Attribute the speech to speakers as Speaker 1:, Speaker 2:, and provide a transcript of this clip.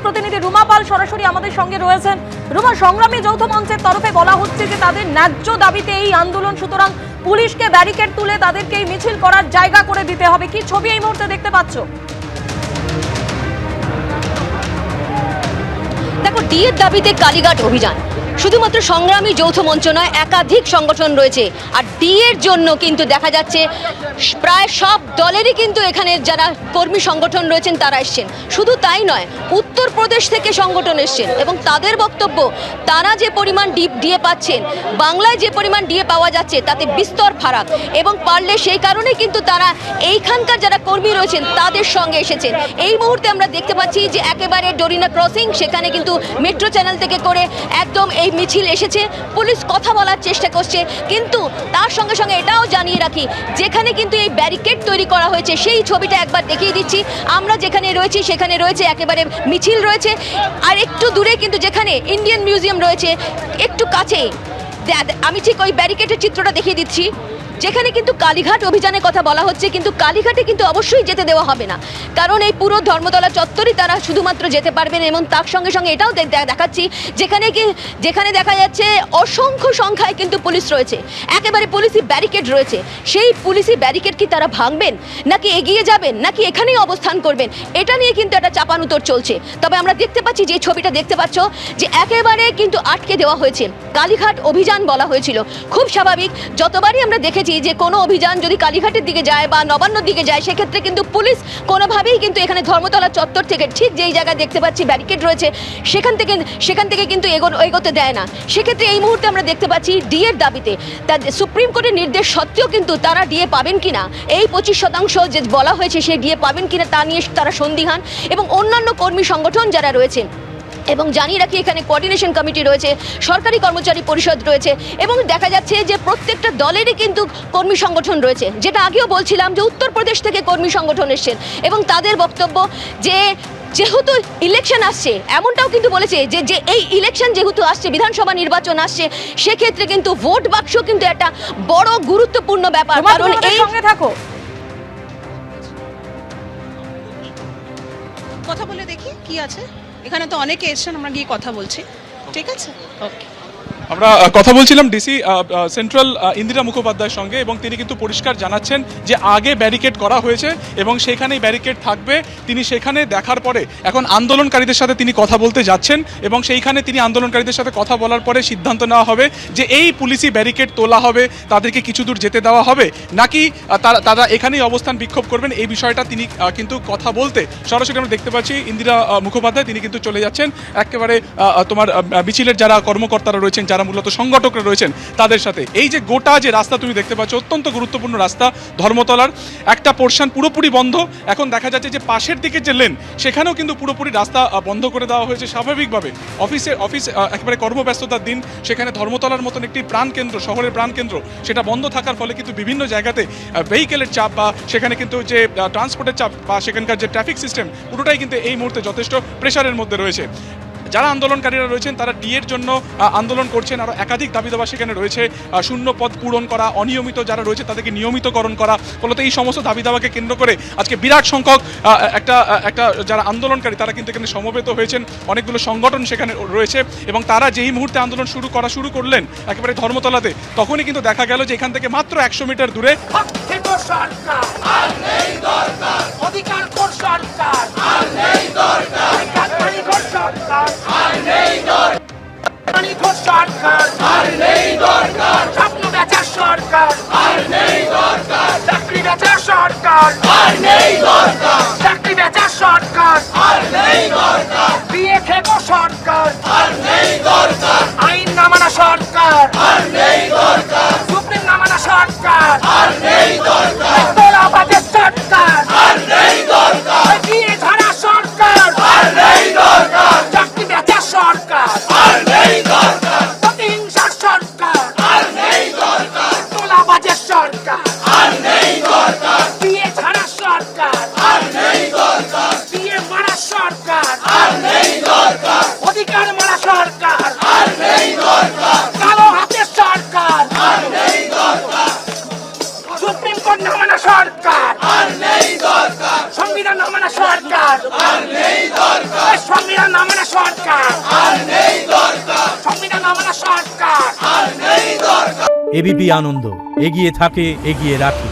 Speaker 1: প্রতিনিধি রুমা পাল সরাসরি আমাদের সঙ্গে রয়েছেন। রুমা, সংগ্রামী যৌথ মঞ্চের তরফে বলা হচ্ছে যে তাদের ন্যায্য দাবিতে এই আন্দোলন, সুতরাং পুলিশকে ব্যারিকেড তুলে তাদেরকে এই মিছিল করার জায়গা করে দিতে হবে। কি ছবি এই মুহূর্তে দেখতে পাচ্ছ?
Speaker 2: দেখো, ডিএর দাবিতে কালীঘাট অভিযান শুধুমাত্র সংগ্রামী যৌথ মঞ্চ নয়, একাধিক সংগঠন রয়েছে। আর ডিএর জন্য কিন্তু দেখা যাচ্ছে প্রায় সব দলেরই কিন্তু এখানে যারা কর্মী সংগঠন রয়েছেন তারা এসছেন। শুধু তাই নয়, উত্তরপ্রদেশ থেকে সংগঠন এসছেন এবং তাদের বক্তব্য তারা যে পরিমাণ ডিএ পাচ্ছেন, বাংলায় যে পরিমাণ ডিএ পাওয়া যাচ্ছে তাতে বিস্তর ফারাক, এবং পারলে সেই কারণেই কিন্তু তারা এইখানকার যারা কর্মী রয়েছেন তাদের সঙ্গে এসেছেন। এই মুহূর্তে আমরা দেখতে পাচ্ছি যে একেবারে ডোরিনা ক্রসিং, সেখানে কিন্তু মেট্রো চ্যানেল থেকে করে একদম এই মিছিল এসেছে। পুলিশ কথা বলার চেষ্টা করছে, কিন্তু তার সঙ্গে সঙ্গে এটাও জানিয়ে রাখি, যেখানে কিন্তু এই ব্যারিকেড তৈরি করা হয়েছে সেই ছবিটা একবার দেখিয়ে দিচ্ছি। আমরা যেখানে রয়েছি সেখানে রয়েছে একেবারে মিছিল রয়েছে, আর একটু দূরে কিন্তু যেখানে ইন্ডিয়ান মিউজিয়াম রয়েছে একটু কাছে আমি ঠিক ওই ব্যারিকেডের চিত্রটা দেখিয়ে দিচ্ছি, যেখানে কিন্তু কালীঘাট অভিযানের কথা বলা হচ্ছে। কিন্তু কালীঘাটে কিন্তু অবশ্যই যেতে দেওয়া হবে না, কারণ এই পুরো ধর্মতলা চত্বরই তারা শুধুমাত্র যেতে পারবেন। এবং তার সঙ্গে সঙ্গে এটাও দেখাচ্ছি, যেখানে দেখা যাচ্ছে অসংখ্য সংখ্যায় কিন্তু পুলিশ রয়েছে, একেবারে পুলিশি ব্যারিকেড রয়েছে। সেই পুলিশি ব্যারিকেড কি তারা ভাঙবেন, নাকি এগিয়ে যাবেন, নাকি এখানেই অবস্থান করবেন, এটা নিয়ে কিন্তু একটা চাপানুতর চলছে। তবে আমরা দেখতে পাচ্ছি, যে ছবিটা দেখতে পাচ্ছ, যে একেবারে কিন্তু আটকে দেওয়া হয়েছে। কালীঘাট অভিযান বলা হয়েছিল, খুব স্বাভাবিক। যতবারই আমরা দেখেছি যে কোনো অভিযান যদি কালীঘাটের দিকে যায় বা নবান্নর দিকে যায়, সেক্ষেত্রে কিন্তু পুলিশ কোনোভাবেই কিন্তু এখানে ধর্মতলা চত্বর থেকে ঠিক যেই জায়গায় দেখতে পাচ্ছি ব্যারিকেড রয়েছে সেখান থেকে কিন্তু এগোতে দেয় না। সেক্ষেত্রে এই মুহূর্তে আমরা দেখতে পাচ্ছি ডিএর দাবিতে তার সুপ্রিম কোর্টের নির্দেশ সত্ত্বেও কিন্তু তারা ডিএ পাবেন কিনা, এই 25% যে বলা হয়েছে সেই ডিএ পাবেন কিনা তা নিয়ে তারা সন্দিহান। এবং অন্যান্য কর্মী সংগঠন যারা রয়েছে, এবং জানিয়ে রাখি এখানে কোঅর্ডিনেশন কমিটি রয়েছে, সরকারি কর্মচারী পরিষদ রয়েছে, এবং দেখা যাচ্ছে যে প্রত্যেকটা দলেরই কিন্তু কর্মী সংগঠন রয়েছে। যেটা আগেও বলছিলাম যে উত্তরপ্রদেশ থেকে কর্মী সংগঠন এসছেন, এবং তাদের বক্তব্য যে যেহেতু ইলেকশন আসছে, এমনটাও কিন্তু বলেছে যে এই ইলেকশন যেহেতু আসছে, বিধানসভা নির্বাচন আসছে, সেক্ষেত্রে কিন্তু ভোট বাক্স কিন্তু একটা বড় গুরুত্বপূর্ণ ব্যাপার। কারণ এই
Speaker 1: সঙ্গে থাকো,
Speaker 3: কথা বলে দেখি কি আছে এখানে। তো অনেকে এসেছেন, আমরা গিয়ে কথা বলছি, ঠিক আছে? ওকে।
Speaker 4: আমরা কথা বলছিলাম ডিসি সেন্ট্রাল ইন্দিরা মুখোপাধ্যায়ের সঙ্গে, এবং তিনি কিন্তু পরিষ্কার জানাচ্ছেন যে আগে ব্যারিকেড করা হয়েছে এবং সেখানেই ব্যারিকেড থাকবে। তিনি সেখানে দেখার পরে এখন আন্দোলনকারীদের সাথে তিনি কথা বলতে যাচ্ছেন, এবং সেইখানে তিনি আন্দোলনকারীদের সাথে কথা বলার পরে সিদ্ধান্ত নেওয়া হবে যে এই পুলিশি ব্যারিকেড তোলা হবে, তাদেরকে কিছু দূর যেতে দেওয়া হবে, নাকি তারা এখানেই অবস্থান বিক্ষোভ করবেন। এই বিষয়টা তিনি কিন্তু কথা বলতে সরাসরি আমরা দেখতে পাচ্ছি ইন্দিরা মুখোপাধ্যায় তিনি কিন্তু চলে যাচ্ছেন একেবারে তোমার মিছিলের যারা কর্মকর্তারা রয়েছেন, যারা মূলত সংগঠকরা রয়েছেন তাদের সাথে। এই যে গোটা যে রাস্তা তুমি দেখতে পাচ্ছ, অত্যন্ত গুরুত্বপূর্ণ রাস্তা, ধর্মতলার একটা পোর্শন পুরোপুরি বন্ধ। এখন দেখা যাচ্ছে যে পাশের দিকে যে লেন, সেখানেও কিন্তু পুরোপুরি রাস্তা বন্ধ করে দেওয়া হয়েছে। স্বাভাবিকভাবে অফিস একেবারে কর্মব্যস্ততার দিন, সেখানে ধর্মতলার মতন একটি প্রাণকেন্দ্র, শহরের প্রাণকেন্দ্র, সেটা বন্ধ থাকার ফলে কিন্তু বিভিন্ন জায়গাতে ভেহিকেলের চাপ বা সেখানে কিন্তু যে ট্রান্সপোর্টের চাপ বা সেখানকার যে ট্রাফিক সিস্টেম, পুরোটাই কিন্তু এই মুহূর্তে যথেষ্ট প্রেশারের মধ্যে রয়েছে। যারা আন্দোলনকারীরা রয়েছেন তারা ডিএর জন্য আন্দোলন করছেন। আরও একাধিক দাবি দাবা সেখানে রয়েছে, শূন্য পদ পূরণ করা, অনিয়মিত যারা রয়েছে তাদেরকে নিয়মিতকরণ করা। ফলত এই সমস্ত দাবি দাবাকে কেন্দ্র করে আজকে বিরাট সংখ্যক একটা যারা আন্দোলনকারী তারা কিন্তু এখানে সমবেত হয়েছেন। অনেকগুলো সংগঠন সেখানে রয়েছে, এবং তারা যেই মুহূর্তে আন্দোলন শুরু করলেন একেবারে ধর্মতলাতে, তখনই কিন্তু দেখা গেল যে এখান থেকে মাত্র 100 মিটার দূরে
Speaker 5: আইন না মানা সরকার, সুপ্রিম না মানা সরকার, তোলাবাজের সরকার, দিয়ে ঝাড়া সরকার, চাকরি বেচা সরকার, প্রতিহিংসার সরকার, তোলাবাজের সরকার, দিয়ে ঝাড়া সরকার, দিয়ে মারা সরকার,
Speaker 6: এবিপি আনন্দ, এগিয়ে থাকে, এগিয়ে রাখে।